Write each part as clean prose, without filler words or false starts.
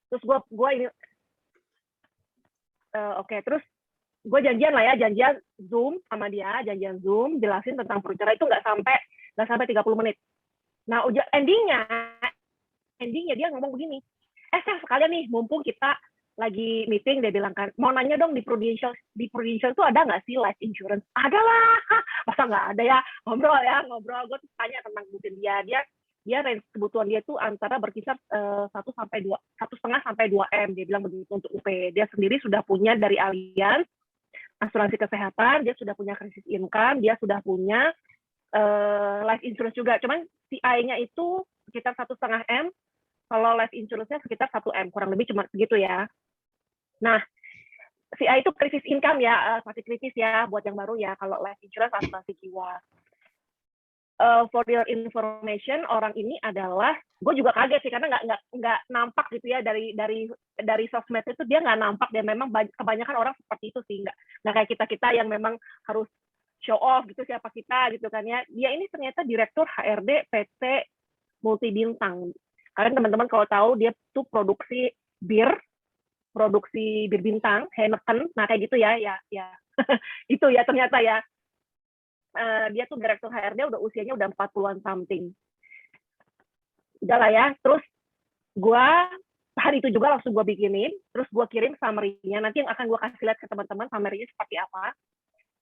Terus gue ini oke, terus gue janjian lah ya, janjian Zoom sama dia, janjian Zoom, jelasin tentang perencanaan itu nggak sampai 30 menit. Nah, endingnya dia ngomong begini, Sel, sekalian nih, mumpung kita lagi meeting, dia bilang kan, mau nanya dong di Prudential tuh ada nggak sih life insurance? Ada lah, masa nggak ada ya, ngobrol, gue tuh tanya tentang kebutuhan dia range kebutuhan dia tuh antara berkisar 1,5 sampai 2 M, dia bilang begitu untuk UP. Dia sendiri sudah punya dari Allianz asuransi kesehatan, dia sudah punya krisis income, dia sudah punya life insurance juga. Cuman CI-nya itu sekitar 1,5 M, kalau life insurance-nya sekitar 1 M, kurang lebih cuma segitu ya. Nah, CI itu krisis income ya, masih kritis ya buat yang baru ya. Kalau life insurance asuransi jiwa. For your information, orang ini adalah, gue juga kaget sih karena nggak nampak gitu ya dari sosmed itu, dia nggak nampak, dan memang kebanyakan orang seperti itu sih, nggak kayak kita yang memang harus show off gitu siapa kita gitu kan ya. Dia ini ternyata direktur HRD PT Multi Bintang. Kalian teman-teman kalau tahu, dia tuh produksi bir bintang, Heineken, nah kayak gitu ya itu ya ternyata ya. Dia tuh direktur HRD, udah usianya udah 40-an something. Udah lah ya, terus gue hari itu juga langsung gue bikinin, terus gue kirim summary-nya, nanti yang akan gue kasih lihat ke teman-teman summary-nya seperti apa.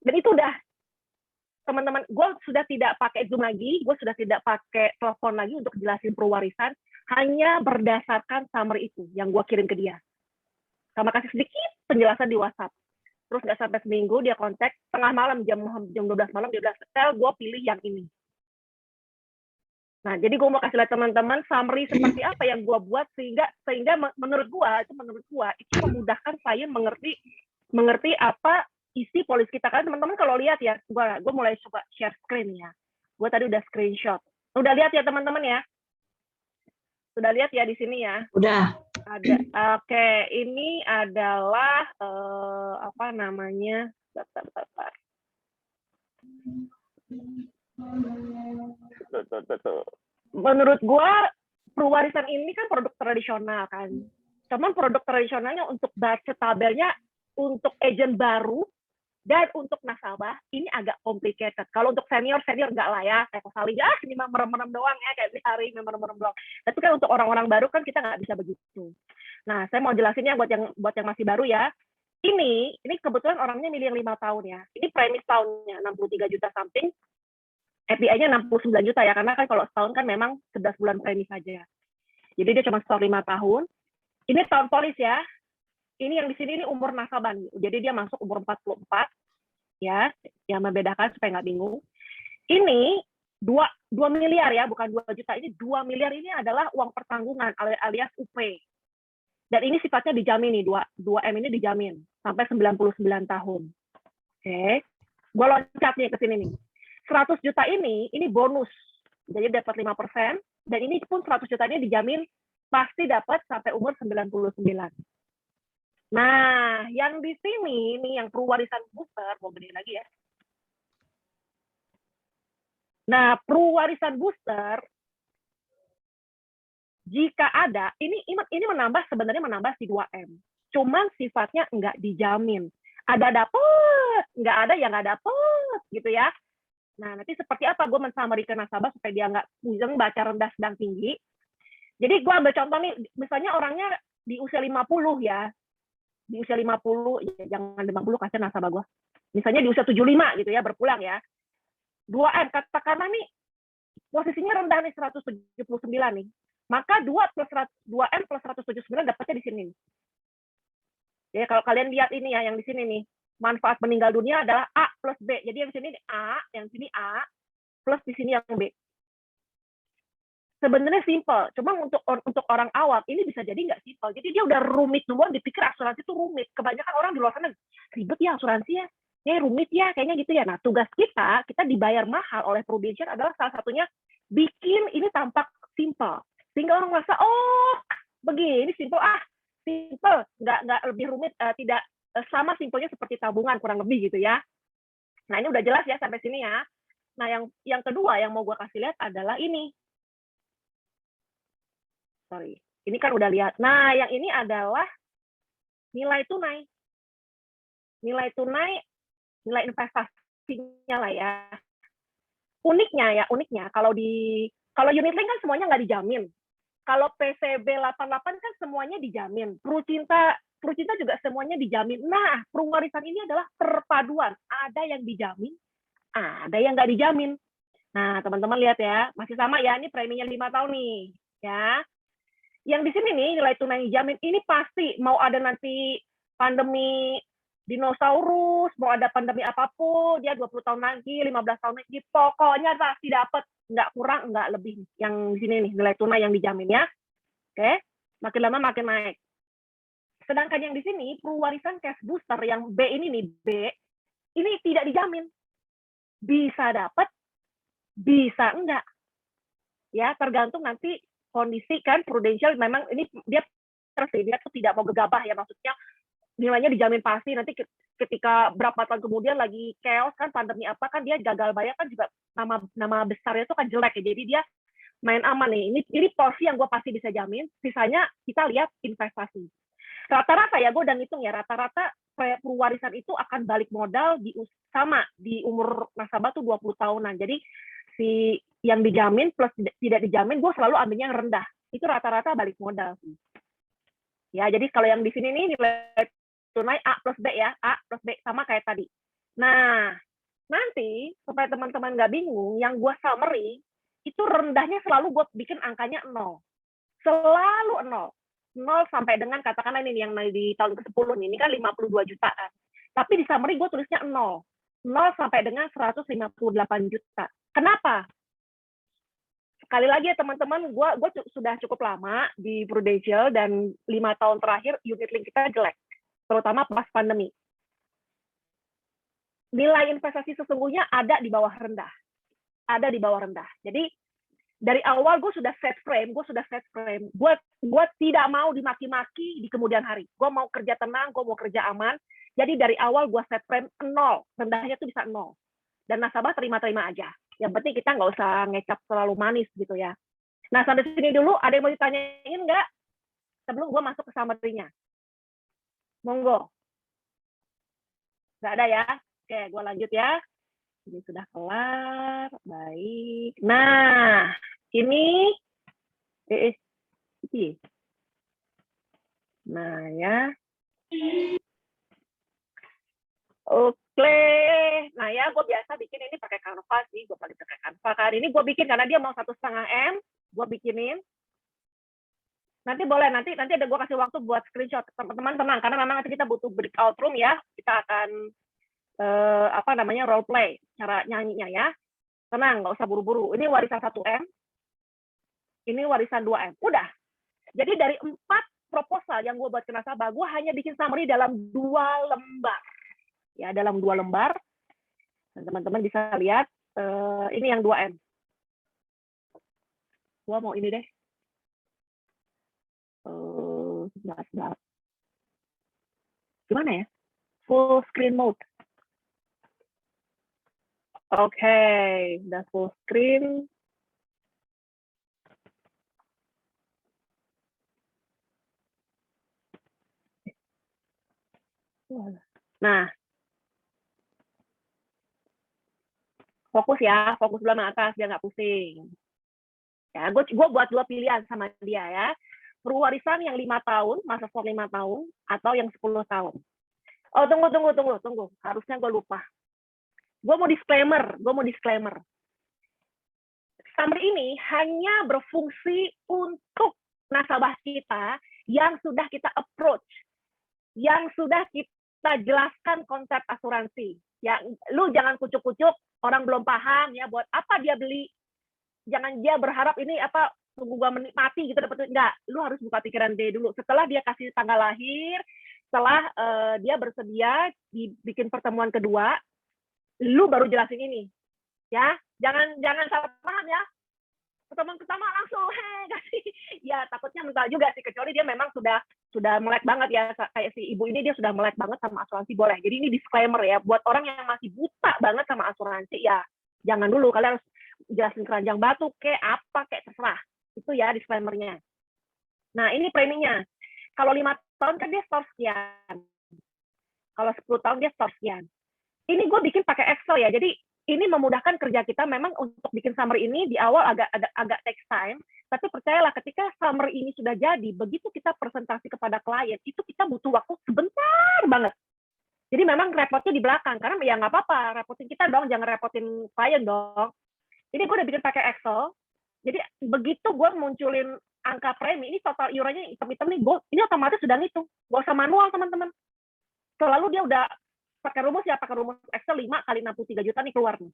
Dan itu udah, teman-teman, gue sudah tidak pakai Zoom lagi, gue sudah tidak pakai telepon lagi untuk jelasin perwarisan, hanya berdasarkan summary itu yang gue kirim ke dia. Sama kasih sedikit penjelasan di WhatsApp. Terus nggak sampai seminggu dia kontak, tengah malam jam 12 malam dia bilang, Sel, gue pilih yang ini. Nah, jadi gue mau kasih lihat teman-teman summary seperti apa yang gue buat sehingga menurut gue itu memudahkan saya mengerti apa isi polis kita. Kan teman-teman kalau lihat ya, gue mulai coba share screen ya. Gue tadi udah screenshot. Udah lihat ya teman-teman ya? Sudah lihat ya di sini ya? Udah. Ada. Oke, ini adalah apa namanya? Bentar. Menurut gua perwarisan ini kan produk tradisional kan. Cuman produk tradisionalnya untuk baca tabelnya untuk agent baru dan untuk nasabah ini agak complicated. Kalau untuk senior enggak lah ya, kayak kali ini mah merem-merem doang ya, kayak di hari merem-merem doang. Tapi kan untuk orang-orang baru kan kita nggak bisa begitu. Nah, saya mau jelasinnya buat yang masih baru ya. Ini kebetulan orangnya milih yang 5 tahun ya. Ini premis tahunnya 63 juta something. FDI-nya 69 juta ya, karena kan kalau setahun kan memang 11 bulan premis saja. Jadi dia cuma store 5 tahun. Ini tahun polis ya. Ini yang di sini ini umur nasabah nih. Jadi dia masuk umur 44 ya, yang membedakan supaya nggak bingung. Ini 2 miliar ya, bukan 2 juta. Ini 2 miliar ini adalah uang pertanggungan alias UP. Dan ini sifatnya dijamin nih, 2 M ini dijamin sampai 99 tahun. Oke. Gue loncat nih ke sini nih. 100 juta ini bonus. Jadi dapat 5%, dan ini pun 100 juta ini dijamin pasti dapat sampai umur 99. Nah, yang di sini nih yang perwarisan booster, mau gede lagi ya. Nah, perwarisan booster jika ada, ini sebenarnya menambah si 2M. Cuman sifatnya nggak dijamin. Ada dapet, nggak ada ya nggak dapet, gitu ya. Nah, nanti seperti apa gue mensummary ke nasabah supaya dia nggak pusing baca rendah sedang tinggi. Jadi gue ambil contoh nih, misalnya orangnya di usia 50 ya. Di usia 50, ya jangan 50 kasih nasabah gue. Misalnya di usia 75 gitu ya, berpulang ya. 2M, katakanlah nih, posisinya rendah nih 179 nih. Maka 2M plus 179 dapatnya di sini. Jadi kalau kalian lihat ini ya, yang di sini nih, manfaat meninggal dunia adalah A plus B. Jadi yang sini A, yang sini A, plus di sini yang B. Sebenarnya simple, cuma untuk orang awam ini bisa jadi nggak simple. Jadi dia udah rumit duluan, dipikir asuransi itu rumit. Kebanyakan orang di luar sana ribet ya asuransi ya, rumit ya, kayaknya gitu ya. Nah, tugas kita dibayar mahal oleh Prudential adalah salah satunya bikin ini tampak simple. Sehingga orang merasa, oh begini simple, simple, nggak lebih rumit, tidak sama simpelnya seperti tabungan kurang lebih gitu ya. Nah, ini udah jelas ya sampai sini ya. Nah, yang kedua yang mau gue kasih lihat adalah ini. Sorry, Ini kan udah lihat. Nah, yang ini adalah nilai tunai. Nilai tunai, nilai investasinya lah ya. Uniknya kalau unit link kan semuanya nggak dijamin. Kalau PCB 88 kan semuanya dijamin. Prucinta juga semuanya dijamin. Nah, perwarisan ini adalah perpaduan. Ada yang dijamin, ada yang nggak dijamin. Nah, teman-teman lihat ya, masih sama ya, ini preminya 5 tahun nih. Ya, yang di sini nih nilai tunai dijamin ini pasti mau ada nanti pandemi dinosaurus, mau ada pandemi apapun, dia 20 tahun lagi, 15 tahun lagi, pokoknya pasti dapat, nggak kurang, nggak lebih. Yang di sini nih, nilai tunai yang dijamin ya. Oke, makin lama makin naik. Sedangkan yang di sini, pewarisan cash booster yang B ini nih, B, ini tidak dijamin. Bisa dapat, bisa enggak. Ya, tergantung nanti kondisi kan, prudential memang ini dia tuh tidak mau gegabah ya, maksudnya nilainya dijamin pasti, nanti ketika berapa tahun kemudian lagi chaos kan, pandemi apa kan, dia gagal bayar kan juga nama besarnya itu kan jelek ya, jadi dia main aman nih. Ini porsi yang gue pasti bisa jamin, sisanya kita lihat investasi. Rata-rata ya, gue udah ngitung ya, rata-rata pewarisan itu akan balik modal sama di umur nasabah tuh 20 tahunan. Jadi si yang dijamin plus tidak dijamin, gue selalu ambilnya yang rendah. Itu rata-rata balik modal. Ya, jadi kalau yang di sini nih nilai tunai A plus B ya, A plus B sama kayak tadi. Nah, nanti supaya teman-teman nggak bingung, yang gue summary itu rendahnya selalu gue bikin angkanya 0. Selalu 0. 0 sampai dengan katakanlah ini yang di tahun ke-10 ini kan 52 jutaan. Tapi di summary gue tulisnya 0. 0 sampai dengan 158 juta. Kenapa? Sekali lagi ya teman-teman, gue sudah cukup lama di Prudential dan 5 tahun terakhir unit link kita jelek. Terutama pas pandemi. Nilai investasi sesungguhnya ada di bawah rendah. Ada di bawah rendah. Jadi dari awal gue sudah set frame. Gue tidak mau dimaki-maki di kemudian hari. Gue mau kerja tenang, gue mau kerja aman. Jadi dari awal gue set frame 0. Rendahnya tuh bisa 0. Dan nasabah terima-terima aja. Yang penting kita nggak usah ngecap terlalu manis gitu ya. Nah, sampai sini dulu, ada yang mau ditanyain nggak? Sebelum gue masuk ke summary-nya. Monggo. Nggak ada ya? Oke, gue lanjut ya. Ini sudah kelar. Baik. Nah, ini. Nah, ya. Oke. Nah, ya, gue biasa bikin ini pakai Canva sih. Gue paling pakai Canva. Kali ini gue bikin, karena dia mau 1,5 M. Gue bikinin. Nanti boleh, nanti ada gue kasih waktu buat screenshot. Teman-teman tenang, karena memang nanti kita butuh breakout room ya. Kita akan role play, cara nyanyinya ya. Tenang, nggak usah buru-buru. Ini warisan 1M. Ini warisan 2M. Udah. Jadi dari 4 proposal yang gue buat ke nasabah, gue hanya bikin summary dalam 2 lembar. Ya, dalam 2 lembar. Dan teman-teman bisa lihat, ini yang 2M. Gue mau ini deh. Gimana ya? Full screen mode. Oke, udah full screen. Nah, fokus ya, fokus belah atas biar nggak pusing. Ya, gue buat 2 pilihan sama dia ya. Perwarisan yang 5 tahun, masa for 5 tahun, atau yang 10 tahun. Oh, tunggu. Harusnya gue lupa. Gue mau disclaimer. Summary ini hanya berfungsi untuk nasabah kita yang sudah kita approach, yang sudah kita jelaskan konsep asuransi. Ya, lu jangan kucuk-kucuk, orang belum paham ya, buat apa dia beli. Jangan dia berharap ini apa, tunggu gua menikmati gitu dapat. Enggak, lu harus buka pikiran dia dulu. Setelah dia kasih tanggal lahir, setelah dia bersedia dibikin pertemuan kedua, lu baru jelasin ini. Ya, jangan salah paham ya. Pertemuan pertama langsung kasih. Ya, takutnya mental juga sih, kecuali dia memang sudah melek banget ya, kayak si ibu ini dia sudah melek banget sama asuransi, boleh. Jadi ini disclaimer ya, buat orang yang masih buta banget sama asuransi ya, jangan dulu, kalian harus jelasin keranjang batu kayak apa kayak terserah. Itu ya disclaimernya. Nah, ini preminya. Kalau 5 tahun kan dia store sekian. Kalau 10 tahun dia store sekian. Ini gue bikin pakai Excel ya. Jadi ini memudahkan kerja kita. Memang untuk bikin summary ini di awal agak takes time. Tapi percayalah ketika summary ini sudah jadi, begitu kita presentasi kepada klien, itu kita butuh waktu sebentar banget. Jadi memang repotnya di belakang. Karena ya nggak apa-apa, repotin kita dong, jangan repotin klien dong. Jadi gue udah bikin pakai Excel. Jadi begitu gue munculin angka premi, ini total iurannya hitam-hitam nih, ini otomatis sudah ngitung. Gak usah manual, teman-teman. Selalu dia udah pakai rumus Excel 5 kali 63 juta nih keluar nih.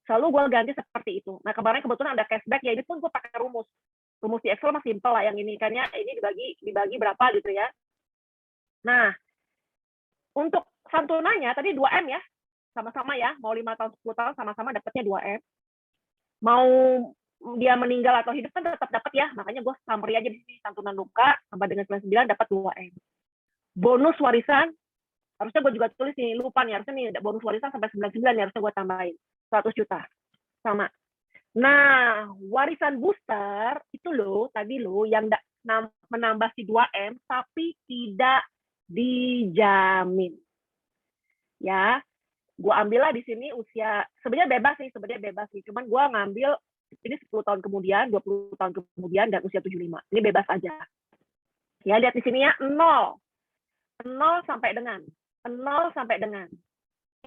Selalu gue ganti seperti itu. Nah, kemarin kebetulan ada cashback, ya ini pun gue pakai rumus. Rumus di Excel mah simple lah, yang ini kan ya, ini dibagi berapa gitu ya. Nah, untuk santunannya tadi 2M ya, sama-sama ya, mau 5 tahun 10 tahun sama-sama dapatnya 2M. Mau dia meninggal atau hidup kan tetap dapat ya, makanya gue summary aja di sini, santunan luka sampai dengan 99 dapat 2M. Bonus warisan harusnya gue juga tulis nih, lupa nih, harusnya nih bonus warisan sampai 99 nih, harusnya gue tambahin 100 juta sama. Nah, warisan booster itu loh tadi loh yang menambah si 2M tapi tidak dijamin. Ya, gue ambillah di sini usia, sebenarnya bebas sih, cuman gue ngambil ini 10 tahun kemudian, 20 tahun kemudian, dan usia 75. Ini bebas aja. Ya, lihat di sini ya, 0 sampai dengan.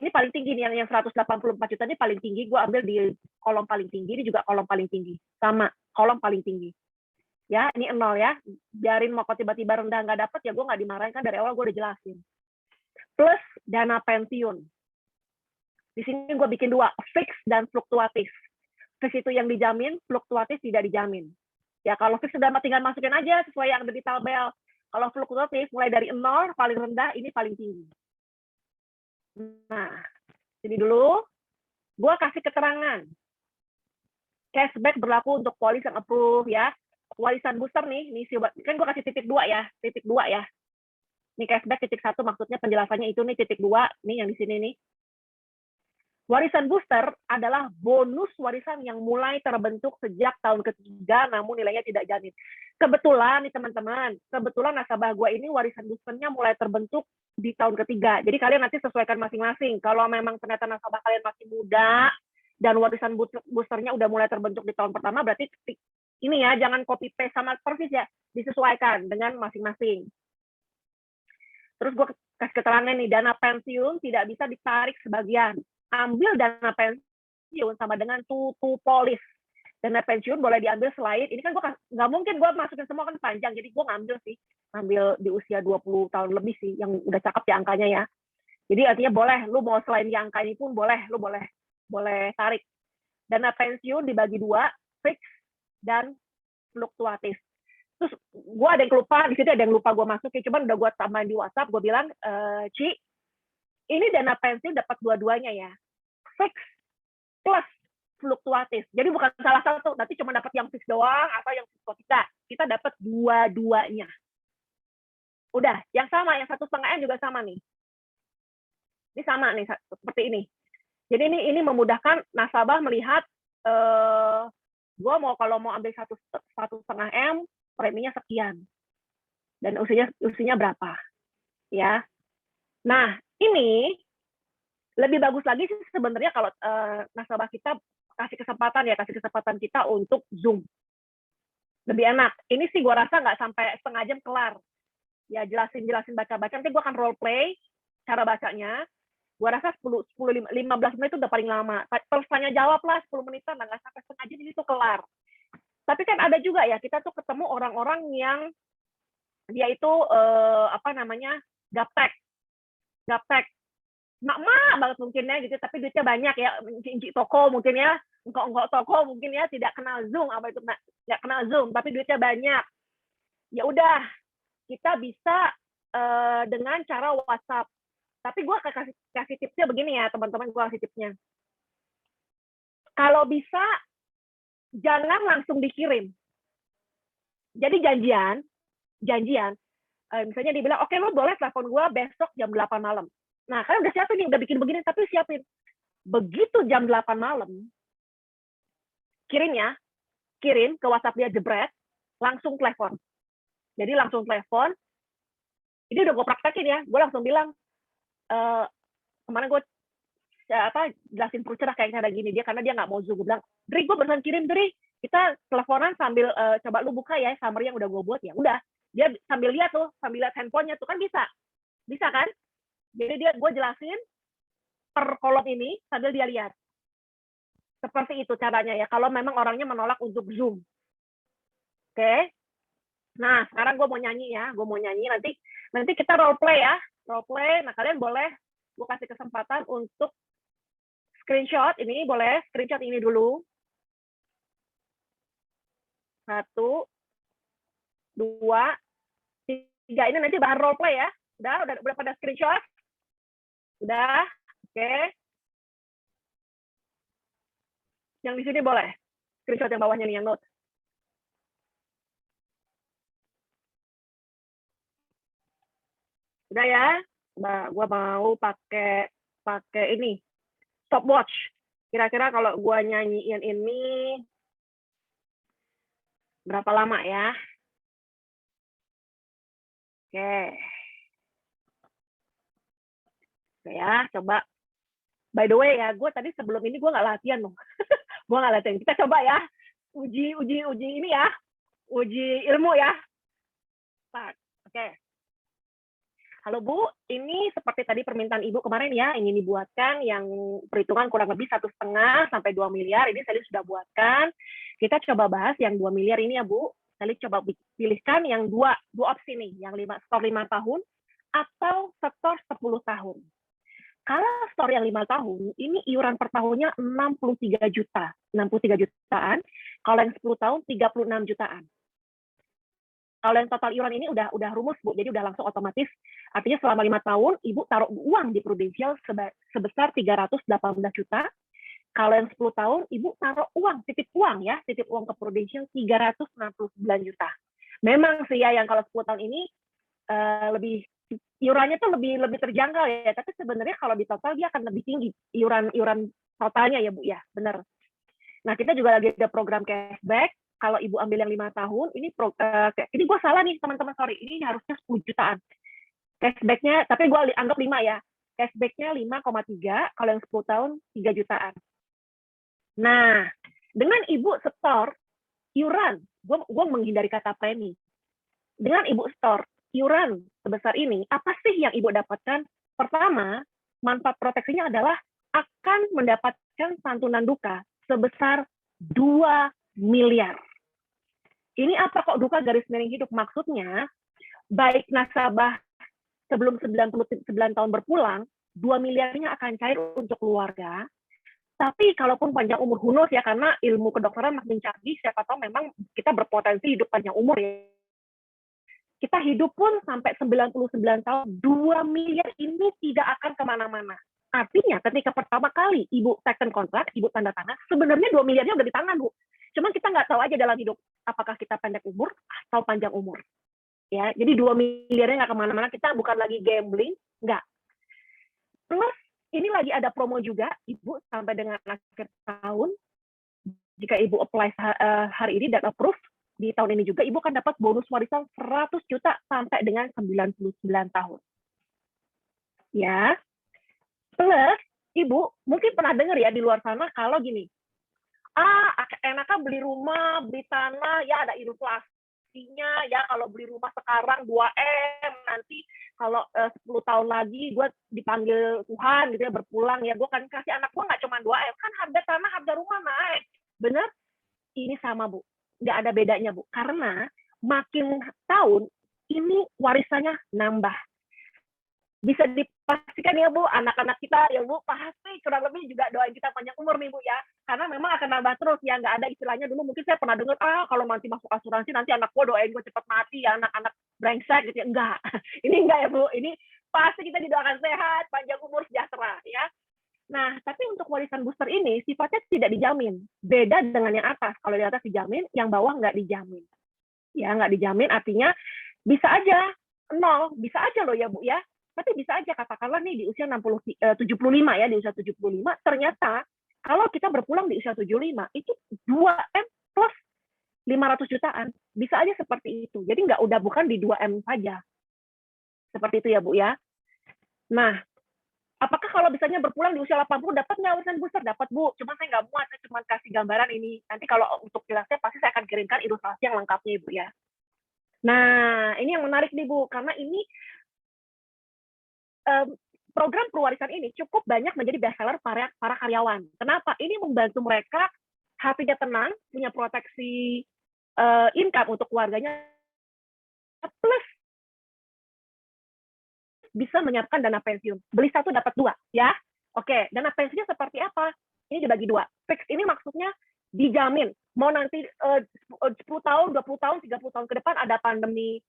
Ini paling tinggi nih, yang 184 juta ini paling tinggi, gue ambil di kolom paling tinggi, ini juga kolom paling tinggi. Sama, kolom paling tinggi. Ya, ini 0 ya. Biarin mau tiba-tiba rendah nggak dapat, ya gue nggak dimarahin, kan dari awal gue udah jelasin. Plus dana pensiun. Di sini gue bikin 2, fix dan fluktuatif. Fix itu yang dijamin, fluktuatif tidak dijamin. Ya kalau fix sudah tinggal masukin aja sesuai yang ada di tabel. Kalau fluktuatif mulai dari 0 paling rendah, ini paling tinggi. Nah, sini dulu. Gue kasih keterangan. Cashback berlaku untuk polis yang approve ya. Warisan booster nih kan gue kasih titik 2 ya. Ini cashback titik 1 maksudnya penjelasannya itu nih titik 2 nih yang di sini nih. Warisan booster adalah bonus warisan yang mulai terbentuk sejak tahun ketiga, namun nilainya tidak jamin. Kebetulan nih teman-teman, nasabah gue ini warisan boosternya mulai terbentuk di tahun ketiga. Jadi kalian nanti sesuaikan masing-masing. Kalau memang ternyata nasabah kalian masih muda dan warisan boosternya udah mulai terbentuk di tahun pertama, berarti ini ya jangan copy paste sama persis ya, disesuaikan dengan masing-masing. Terus gue kasih keterangan nih, dana pensiun tidak bisa ditarik sebagian. Ambil dana pensiun sama dengan tutu polis. Dana pensiun boleh diambil selain, ini kan gue nggak mungkin gue masukin semua kan panjang, jadi gue ngambil di usia 20 tahun lebih sih, yang udah cakep ya angkanya ya. Jadi artinya boleh, lu mau selain di angka ini pun boleh, lu boleh tarik. Dana pensiun dibagi 2, fix dan fluktuatif. Terus gue ada yang lupa, di situ ada yang lupa gue masukin, cuman udah gue tambahin di WhatsApp, gue bilang, Ci, ini dana pensiun dapat dua-duanya ya, fix plus fluktuatif. Jadi bukan salah satu, nanti cuma dapat yang fix doang atau yang fluktuatif. Kita dapat dua-duanya. Udah, yang sama, yang 1,5 M juga sama nih. Ini sama nih, seperti ini. Jadi ini memudahkan nasabah melihat, gue kalau mau ambil 1,5 M, preminya sekian. Dan usianya berapa. Ya. Nah, ini lebih bagus lagi sih sebenarnya kalau nasabah kita kasih kesempatan kita untuk Zoom. Lebih enak. Ini sih gue rasa nggak sampai setengah jam kelar. Ya jelasin baca-baca. Nanti gue akan role play cara bacanya. Gue rasa 15 menit itu udah paling lama. Terus tanya jawab lah 10 menitan, nggak sampai setengah jam ini tuh kelar. Tapi kan ada juga ya, kita tuh ketemu orang-orang yang dia itu gaptek, mak banget mungkin ya gitu, tapi duitnya banyak ya, inci toko mungkin ya, enggak toko mungkin ya, tidak kenal Zoom, apa itu nggak kenal Zoom, tapi duitnya banyak. Ya udah, kita bisa dengan cara WhatsApp. Tapi gue kasih tipsnya begini ya teman-teman, gue kasih tipsnya. Kalau bisa jangan langsung dikirim. Jadi janjian, misalnya dibilang, oke, lo boleh telepon gue besok jam 8 malam. Nah, kalian udah siapin nih, udah bikin begini, tapi siapin. Begitu jam 8 malam, kirim ke WhatsApp dia jebret, langsung telepon. Jadi langsung telepon. Ini udah gue praktekin ya. Gue langsung bilang, kemarin gue jelasin cerah kayak cara gini dia, karena dia nggak mau Zoom. Gue bilang, Dri, gue barusan kirim, Dri, kita teleponan sambil coba lu buka ya summary yang udah gue buat. Ya udah, dia sambil lihat handphonenya tuh kan bisa kan. Jadi gue jelasin per kolom ini sambil dia lihat. Seperti itu caranya ya, kalau memang orangnya menolak untuk Zoom. Oke. Nah, sekarang gue mau nyanyi ya. Gue mau nyanyi, nanti kita role play ya. Role play, nah kalian boleh gue kasih kesempatan untuk screenshot. Ini boleh screenshot ini dulu. 1, 2, 3. Ini nanti bahan role play ya. Udah pada screenshot? Udah? Oke. Yang di sini boleh. Screenshot yang bawahnya nih, yang note. Udah ya? Gua mau pakai ini. Stopwatch. Kira-kira kalau gua nyanyiin ini berapa lama ya? Oke. Oke ya, coba. By the way ya, gue tadi sebelum ini gue nggak latihan loh. Gue nggak latihan. Kita coba ya. Uji ini ya. Uji ilmu ya. Start. Oke. Halo Bu, ini seperti tadi permintaan Ibu kemarin ya, ingin dibuatkan yang perhitungan kurang lebih 1,5 sampai 2 miliar. Ini Sally sudah buatkan. Kita coba bahas yang 2 miliar ini ya Bu. Sally coba pilihkan yang dua opsi nih, yang store 5 tahun atau store 10 tahun. Kalau store yang 5 tahun, ini iuran per tahunnya 63 juta. 63 jutaan. Kalau yang 10 tahun, 36 jutaan. Kalau yang total iuran ini udah rumus, Bu. Jadi udah langsung otomatis. Artinya selama 5 tahun, Ibu taruh uang di Prudential sebesar 318 juta. Kalau yang 10 tahun, Ibu taruh uang, titip uang ke Prudential 369 juta. Memang sih ya, yang kalau 10 tahun ini lebih iurannya tuh lebih terjangkau ya, tapi sebenarnya kalau di total dia akan lebih tinggi iuran totalnya ya Bu ya, benar. Nah, kita juga lagi ada program cashback. Kalau Ibu ambil yang 5 tahun, ini gue salah nih teman-teman, sorry, ini harusnya 10 jutaan. Cashbacknya, tapi gue anggap 5 ya. Cashbacknya 5,3, kalau yang 10 tahun 3 jutaan. Nah, dengan Ibu store iuran, gue menghindari kata premi. Dengan Ibu store iuran sebesar ini, apa sih yang Ibu dapatkan? Pertama, manfaat proteksinya adalah akan mendapatkan santunan duka sebesar 2 miliar. Ini apa kok duka garis miring hidup? Maksudnya, baik nasabah sebelum 99 tahun berpulang, 2 miliarnya akan cair untuk keluarga. Tapi kalaupun panjang umur, hunus ya, karena ilmu kedokteran makin canggih, siapa tahu memang kita berpotensi hidup panjang umur ya. Kita hidup pun sampai 99 tahun, 2 miliar ini tidak akan kemana-mana. Artinya ketika pertama kali Ibu second kontrak, Ibu tanda tangan, sebenarnya 2 miliarnya udah di tangan, Bu. Cuman kita nggak tahu aja dalam hidup, apakah kita pendek umur atau panjang umur. Ya, jadi 2 miliarnya nggak kemana-mana, kita bukan lagi gambling, nggak. Plus, ini lagi ada promo juga, Ibu sampai dengan akhir tahun, jika Ibu apply hari ini dan approve, di tahun ini juga, Ibu akan dapat bonus warisan 100 juta sampai dengan 99 tahun. Ya. Plus, Ibu mungkin pernah dengar ya di luar sana kalau gini, enaknya beli rumah, beli tanah, ya ada inflasinya, ya kalau beli rumah sekarang 2M, nanti kalau 10 tahun lagi gue dipanggil Tuhan gitu ya, berpulang ya, gue kan kasih anak gue nggak cuma 2M, kan harga tanah, harga rumah naik. Bener? Ini sama Bu, nggak ada bedanya Bu, karena makin tahun ini warisannya nambah. Bisa dipastikan ya Bu, anak-anak kita ya Bu, pasti kurang lebih juga doain kita panjang umur nih Bu ya, karena memang akan nambah terus ya, nggak ada istilahnya dulu mungkin saya pernah dengar, kalau nanti masuk asuransi nanti anak gue doain gue cepat mati ya, anak-anak brengsek gitu ya, enggak. Ini enggak ya Bu, ini pasti kita didoakan sehat, panjang umur, sejahtera ya. Nah, tapi untuk warisan booster ini sifatnya tidak dijamin. Beda dengan yang atas. Kalau di atas dijamin, yang bawah nggak dijamin. Ya, nggak dijamin artinya bisa aja 0, bisa aja loh ya Bu ya. Tapi bisa aja katakanlah nih di usia 75 ya, di usia 75 ternyata kalau kita berpulang di usia 75 itu 2M plus 500 jutaan. Bisa aja seperti itu. Jadi bukan di 2M saja. Seperti itu ya Bu ya. Nah, apakah kalau misalnya berpulang di usia 80 dapat nggak warisan booster? Dapat Bu, cuma saya nggak muat, saya cuma kasih gambaran ini. Nanti kalau untuk jelasnya pasti saya akan kirimkan ilustrasi yang lengkapnya Ibu ya. Nah, ini yang menarik nih Bu, karena ini program pewarisan ini cukup banyak menjadi bestseller para karyawan. Kenapa? Ini membantu mereka hatinya tenang, punya proteksi income untuk keluarganya, plus bisa menyiapkan dana pensiun. Beli satu dapat dua, ya. Oke, dana pensiunnya seperti apa? Ini dibagi dua. Fix ini maksudnya dijamin. Mau nanti 10 tahun, 20 tahun, 30 tahun ke depan ada pandemi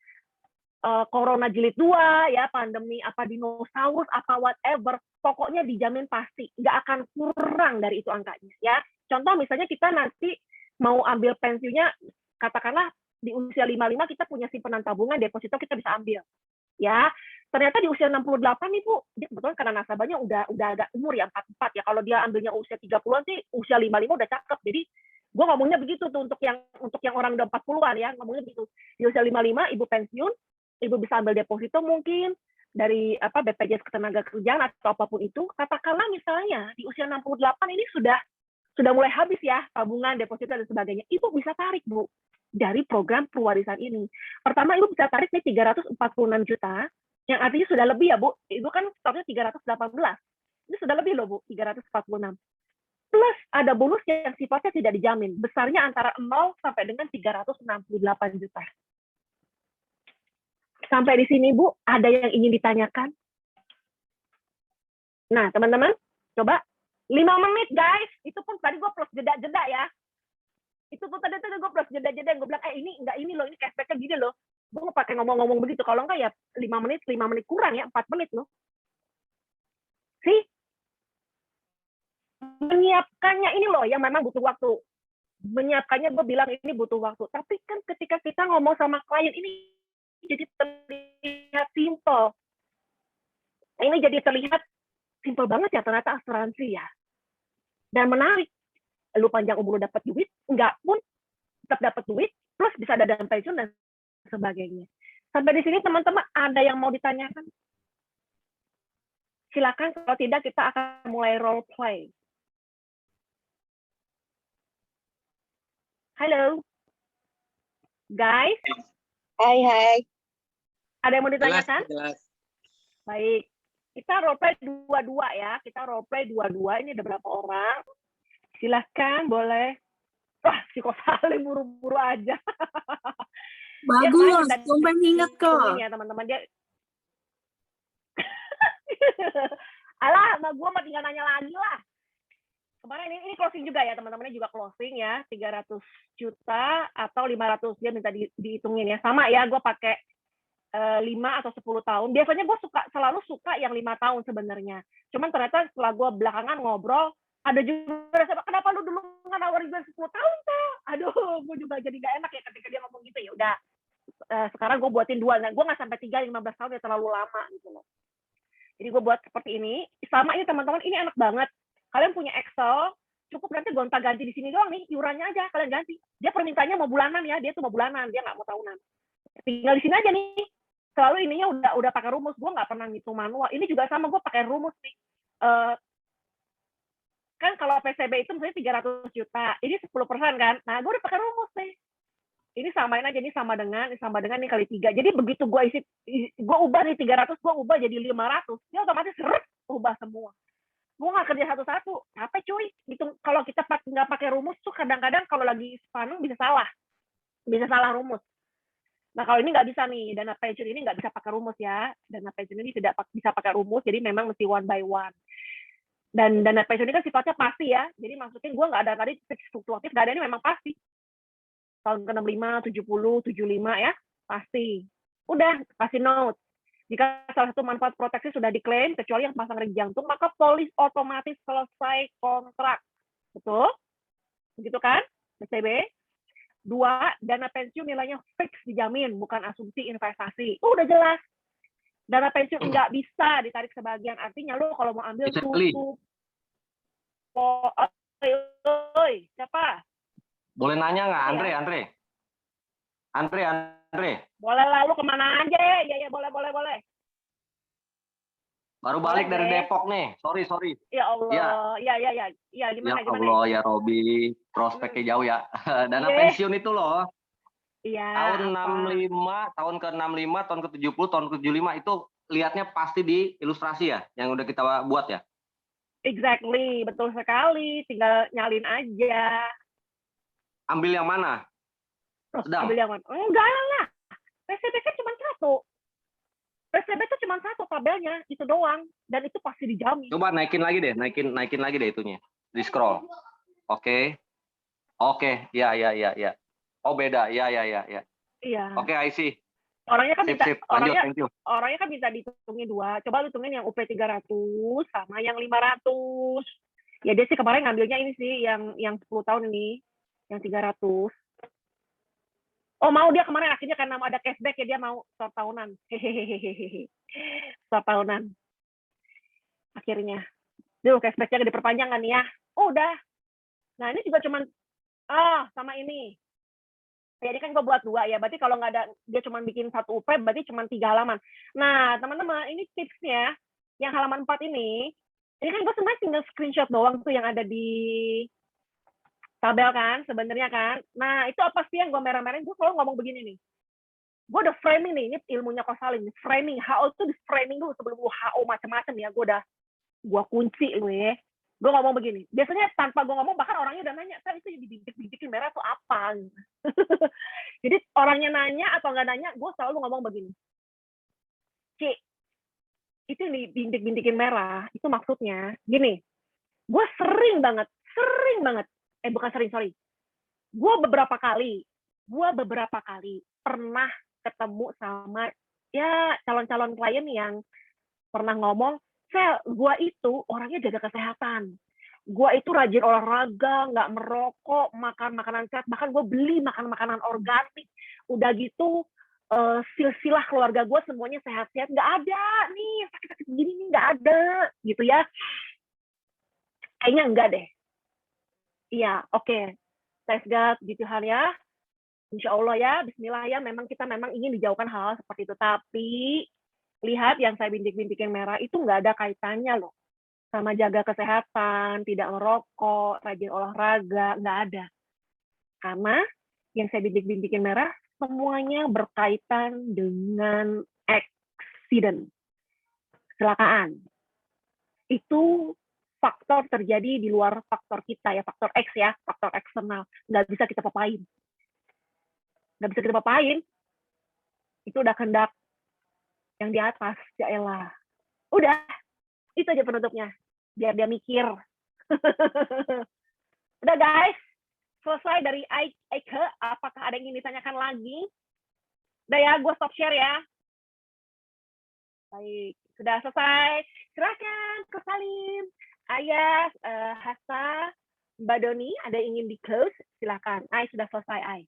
corona jilid 2, ya, pandemi apa dinosaurus, apa whatever, pokoknya dijamin pasti. Nggak akan kurang dari itu angkanya, ya. Contoh misalnya kita nanti mau ambil pensiunnya, katakanlah di usia 55 kita punya simpanan tabungan, deposito kita bisa ambil. Ya, ternyata di usia 68 nih Bu, dia kebetulan karena nasabahnya udah agak umur ya 44 ya. Kalau dia ambilnya usia 30-an sih usia 55 udah cakep. Jadi gue ngomongnya begitu tuh untuk yang orang udah 40-an ya, ngomongnya begitu. Di usia 55 ibu pensiun, ibu bisa ambil deposito mungkin dari BPJS Ketenagakerjaan atau apapun itu. Katakanlah misalnya di usia 68 ini sudah mulai habis ya tabungan, deposito dan sebagainya. Ibu bisa tarik Bu dari program pewarisan ini. Pertama, Ibu bisa tarik nih 346 juta, yang artinya sudah lebih ya, Bu. Ibu kan stoknya 318. Ini sudah lebih loh, Bu, 346. Plus ada bonus yang sifatnya tidak dijamin. Besarnya antara 0 sampai dengan 368 juta. Sampai di sini, Bu, ada yang ingin ditanyakan? Nah, teman-teman, coba 5 menit, guys. Itu pun tadi gue plus jeda-jeda ya. Itu tuh tadi gue plus jeda-jeda, gue bilang ini enggak, ini loh, ini cashbacknya gini loh. Gue nggak pakai ngomong-ngomong begitu. Kalau enggak ya 5 menit kurang ya, 4 menit loh. Sih, menyiapkannya ini loh yang memang butuh waktu. Menyiapkannya gue bilang ini butuh waktu. Tapi kan ketika kita ngomong sama klien ini jadi terlihat simple. Ini jadi terlihat simple banget ya ternyata asuransi ya. Dan menarik. Lu panjang umur lu dapat duit, enggak pun tetap dapat duit, plus bisa ada dana pensiun dan sebagainya. Sampai di sini teman-teman ada yang mau ditanyakan? Silakan, kalau tidak kita akan mulai role play. Halo, guys. Hai. Ada yang mau ditanyakan? Jelas. Baik, kita role play dua-dua ya. Kita role play dua-dua. Ini ada berapa orang? Silakan, boleh. Wah, si Kosalim buru-buru aja. Bagus, tumben ingat kok. Ya teman-teman, dia alah, sama gue mah tinggal nanya lagi lah. Kemarin ini closing juga ya, teman-temannya juga closing ya, 300 juta atau 500, dia minta dihitungin ya. Sama ya, gue pakai 5 atau 10 tahun. Biasanya gue selalu suka yang 5 tahun sebenarnya. Cuman ternyata setelah gue belakangan ngobrol, ada juga kenapa lu dulu nggak nawarin gue 10 tahun tuh? Aduh, gue juga jadi gak enak ya ketika dia ngomong gitu. Ya udah, sekarang gue buatin 2. Nah, gue nggak sampai 3, 15 tahun ya terlalu lama gitu loh. Jadi gue buat seperti ini. Sama ini teman-teman, ini enak banget. Kalian punya Excel, cukup nanti gonta-ganti di sini doang nih, iurannya aja kalian ganti. Dia permintaannya mau bulanan ya, dia tuh mau bulanan, dia nggak mau tahunan. Tinggal di sini aja nih. Selalu ininya udah pakai rumus, gue nggak pernah ngitung manual. Ini juga sama, gue pakai rumus nih. Kan kalau PCB itu misalnya 300 juta, ini 10% kan? Nah, gue udah pakai rumus nih. Ini samain aja, ini sama dengan ini kali 3. Jadi begitu gue ubah nih 300, gue ubah jadi 500, dia otomatis ubah semua. Gue nggak kerja satu-satu, capek cuy. Gitu. Kalau kita nggak pakai rumus tuh kadang-kadang kalau lagi sepaneng bisa salah rumus. Nah kalau ini nggak bisa nih, dana pensiun ini nggak bisa pakai rumus ya. Dana pensiun ini tidak bisa pakai rumus, jadi memang mesti one by one. Dan dana pensiun ini kan sifatnya pasti ya, jadi maksudnya gue nggak ada tadi fluktuatif, nggak ada, ini memang pasti. Tahun ke-65, 70, 75 ya, pasti. Udah, kasih note. Jika salah satu manfaat proteksi sudah diklaim, kecuali yang pasang ring jantung, maka polis otomatis selesai kontrak. Betul? Begitu kan? PCB. 2, dana pensiun nilainya fix dijamin, bukan asumsi investasi. Udah jelas. Dana pensiun nggak bisa ditarik sebagian. Artinya lo kalau mau ambil tutup. Oi, siapa? Boleh nanya nggak, Andre? Andre. Boleh lah, lu kemana aja? Ya, boleh. Baru Boleh balik dari deh. Depok nih. Sorry. Ya Allah. Ya, Ya gimana? Allah ya Robi, prospeknya jauh ya. Dana pensiun itu loh. Iya. Tahun 65, tahun ke-65, tahun ke-70, tahun ke-75 itu lihatnya pasti di ilustrasi ya, yang udah kita buat ya. Exactly, betul sekali. Tinggal nyalin aja. Ambil yang mana? Sedang. Ambil yang mana? Enggak lah. PCBK cuma satu. PCB itu cuma satu tabelnya, itu doang. Dan itu pasti dijamin. Coba naikin lagi deh itunya. Di scroll. Oke. Ya. Oh beda, ya. Iya. Oke, I see. Orangnya kan bisa, Lanjut, thank you. orangnya kan bisa dihitungin dua. Coba lu hitungin yang UP 300 sama yang 500. Ya dia sih kemarin ngambilnya ini sih yang 10 tahun ini, yang 300. Oh mau dia kemarin akhirnya karena ada cashback ya dia mau stop tahunan. Hehehe. Stop tahunan. Akhirnya. Duh, cashbacknya diperpanjang kan ya. Oh, udah. Nah, ini juga cuman sama ini. Jadi kan gue buat 2 ya. Berarti kalau nggak ada dia cuma bikin 1 UP berarti cuma 3 halaman. Nah, teman-teman, ini tipsnya yang halaman 4 ini kan gue sebenarnya tinggal screenshot doang tuh yang ada di tabel kan sebenarnya kan. Nah, itu apa sih yang gue merah-merahin? Gue selalu ngomong begini nih. Gue udah framing nih, ini ilmunya Kosalin. Framing, HO itu di framing dulu sebelum lu HO macam-macam ya. Gue kunci lu ya. Gue ngomong begini. Biasanya tanpa gue ngomong bahkan orangnya udah nanya, "Saya itu dibintik-bintikin merah tuh apa?" Jadi orangnya nanya atau nggak nanya, gue selalu ngomong begini. Ci, itu dibintik-bintikin merah, itu maksudnya gini. Gue sering banget. Bukan sering, sorry. Gue beberapa kali pernah ketemu sama ya calon-calon klien yang pernah ngomong, "Sel, gue itu orangnya jaga kesehatan. Gue itu rajin olahraga, nggak merokok, makan makanan sehat, bahkan gue beli makanan organik. Udah gitu silsilah keluarga gue semuanya sehat-sehat, nggak ada nih sakit-sakit begini nih, nggak ada gitu ya." Kayaknya enggak deh. Iya, oke. Thanks God, gitu hal ya. Insya Allah ya, Bismillah ya. Memang kita ingin dijauhkan hal seperti itu. Tapi lihat yang saya bintik-bintikin merah itu nggak ada kaitannya loh sama jaga kesehatan, tidak merokok, rajin olahraga, nggak ada. Karena yang saya bintik-bintikin merah semuanya berkaitan dengan accident, kecelakaan. Itu faktor terjadi di luar faktor kita ya, faktor X ya, faktor eksternal. Nggak bisa kita papain. Itu udah kehendak yang di atas, ya elah. Udah, itu aja penutupnya. Biar dia mikir. Udah guys, selesai dari Aike. Apakah ada yang ingin ditanyakan lagi? Udah ya, gue stop share ya. Baik, sudah selesai. Silakan, Ko Salim, Ayah, Hasa, Mbak Doni, ada yang ingin di close? Silakan. Sudah selesai,